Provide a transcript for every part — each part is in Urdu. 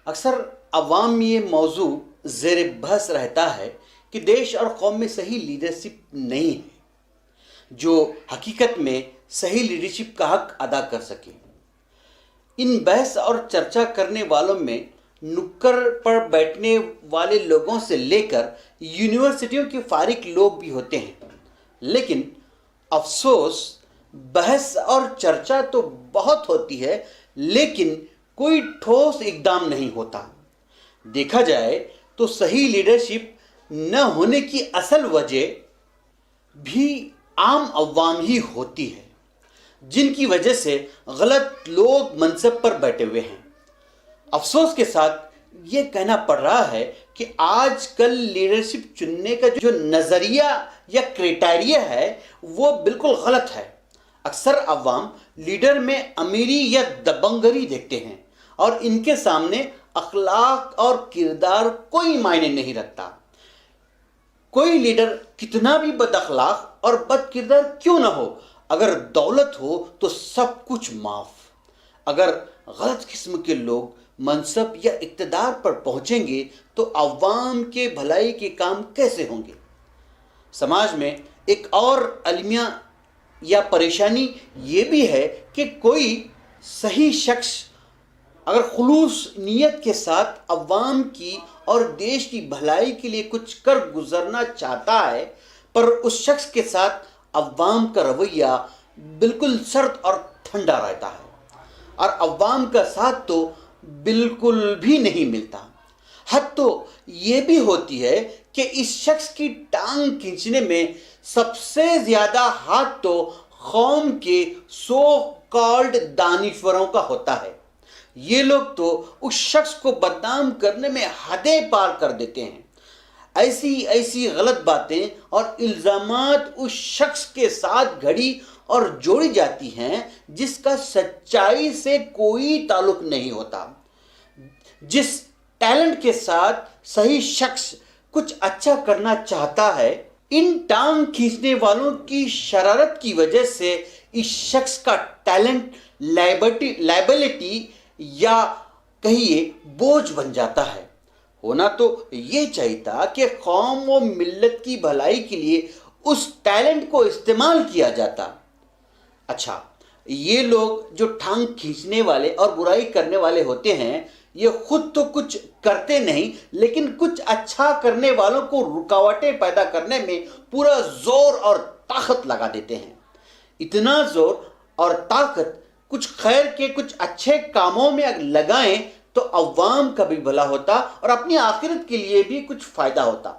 اکثر عوام میں یہ موضوع زیر بحث رہتا ہے کہ دیش اور قوم میں صحیح لیڈرشپ نہیں ہے جو حقیقت میں صحیح لیڈرشپ کا حق ادا کر سکے۔ ان بحث اور چرچا کرنے والوں میں نکڑ پر بیٹھنے والے لوگوں سے لے کر یونیورسٹیوں کے فارغ لوگ بھی ہوتے ہیں، لیکن افسوس بحث اور چرچا تو بہت ہوتی ہے لیکن کوئی ٹھوس اقدام نہیں ہوتا۔ دیکھا جائے تو صحیح لیڈرشپ نہ ہونے کی اصل وجہ بھی عام عوام ہی ہوتی ہے، جن کی وجہ سے غلط لوگ منصب پر بیٹھے ہوئے ہیں۔ افسوس کے ساتھ یہ کہنا پڑ رہا ہے کہ آج کل لیڈرشپ چننے کا جو نظریہ یا کرائٹیریا ہے وہ بالکل غلط ہے۔ اکثر عوام لیڈر میں امیری یا دبنگری دیکھتے ہیں اور ان کے سامنے اخلاق اور کردار کوئی معنی نہیں رکھتا۔ کوئی لیڈر کتنا بھی بد اخلاق اور بد کردار کیوں نہ ہو، اگر دولت ہو تو سب کچھ معاف۔ اگر غلط قسم کے لوگ منصب یا اقتدار پر پہنچیں گے تو عوام کے بھلائی کے کام کیسے ہوں گے؟ سماج میں ایک اور المیہ یا پریشانی یہ بھی ہے کہ کوئی صحیح شخص اگر خلوص نیت کے ساتھ عوام کی اور دیش کی بھلائی کے لیے کچھ کر گزرنا چاہتا ہے، پر اس شخص کے ساتھ عوام کا رویہ بالکل سرد اور ٹھنڈا رہتا ہے اور عوام کا ساتھ تو بالکل بھی نہیں ملتا۔ حد تو یہ بھی ہوتی ہے کہ اس شخص کی ٹانگ کھینچنے میں سب سے زیادہ ہاتھ تو قوم کے سو کالڈ دانشوروں کا ہوتا ہے۔ یہ لوگ تو اس شخص کو بدنام کرنے میں حدیں پار کر دیتے ہیں۔ ایسی غلط باتیں اور الزامات اس شخص کے ساتھ گھڑی اور جوڑی جاتی ہیں جس کا سچائی سے کوئی تعلق نہیں ہوتا۔ جس ٹیلنٹ کے ساتھ صحیح شخص کچھ اچھا کرنا چاہتا ہے، ان ٹانگ کھینچنے والوں کی شرارت کی وجہ سے اس شخص کا ٹیلنٹ لائبلٹی یا کہیے بوجھ بن جاتا ہے۔ ہونا تو یہ چاہیے تھا کہ قوم و ملت کی بھلائی کے لیے اس ٹیلنٹ کو استعمال کیا جاتا۔ اچھا، یہ لوگ جو ٹانگ کھینچنے والے اور برائی کرنے والے ہوتے ہیں، یہ خود تو کچھ کرتے نہیں لیکن کچھ اچھا کرنے والوں کو رکاوٹیں پیدا کرنے میں پورا زور اور طاقت لگا دیتے ہیں۔ اتنا زور اور طاقت کچھ خیر کے کچھ اچھے کاموں میں لگائیں تو عوام کا بھی بھلا ہوتا اور اپنی آخرت کے لیے بھی کچھ فائدہ ہوتا۔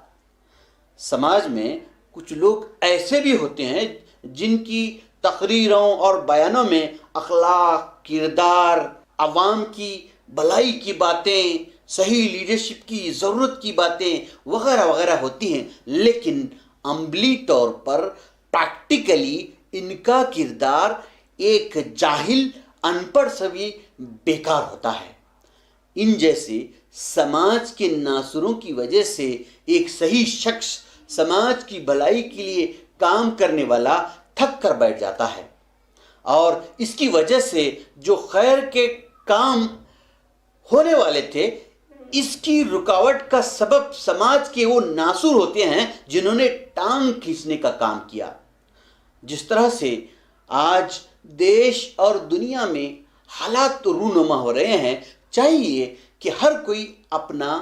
سماج میں کچھ لوگ ایسے بھی ہوتے ہیں جن کی تقریروں اور بیانوں میں اخلاق، کردار، عوام کی بھلائی کی باتیں، صحیح لیڈرشپ کی ضرورت کی باتیں وغیرہ وغیرہ ہوتی ہیں، لیکن عملی طور پر پریکٹیکلی ان کا کردار ایک جاہل ان پڑھ سے بھی بیکار ہوتا ہے۔ ان جیسے سماج کے ناصروں کی وجہ سے ایک صحیح شخص سماج کی بھلائی کے لیے کام کرنے والا تھک کر بیٹھ جاتا ہے، اور اس کی وجہ سے جو خیر کے کام ہونے والے تھے، اس کی رکاوٹ کا سبب سماج کے وہ ناصر ہوتے ہیں جنہوں نے ٹانگ کھینچنے کا کام کیا۔ جس طرح سے آج دیش اور دنیا میں حالات رونما ہو رہے ہیں، چاہیے کہ ہر کوئی اپنا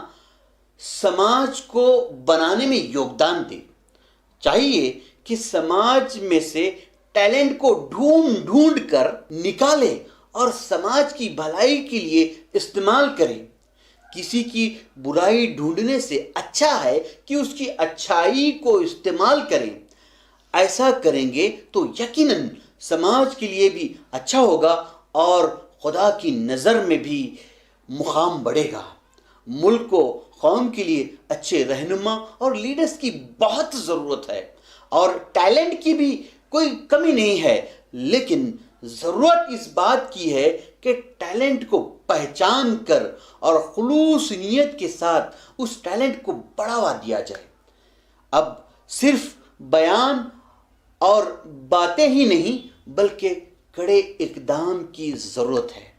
سماج کو بنانے میں یوگدان دے۔ چاہیے کہ سماج میں سے ٹیلنٹ کو ڈھونڈ کر نکالے اور سماج کی بھلائی کے لیے استعمال کرے۔ کسی کی برائی ڈھونڈنے سے اچھا ہے کہ اس کی اچھائی کو استعمال کریں۔ ایسا کریں گے تو یقیناً سماج کے لیے بھی اچھا ہوگا اور خدا کی نظر میں بھی مقام بڑھے گا۔ ملک کو، قوم کے لیے اچھے رہنما اور لیڈرز کی بہت ضرورت ہے، اور ٹیلنٹ کی بھی کوئی کمی نہیں ہے، لیکن ضرورت اس بات کی ہے کہ ٹیلنٹ کو پہچان کر اور خلوص نیت کے ساتھ اس ٹیلنٹ کو بڑھاوا دیا جائے۔ اب صرف بیان اور باتیں ہی نہیں بلکہ کڑے اقدام کی ضرورت ہے۔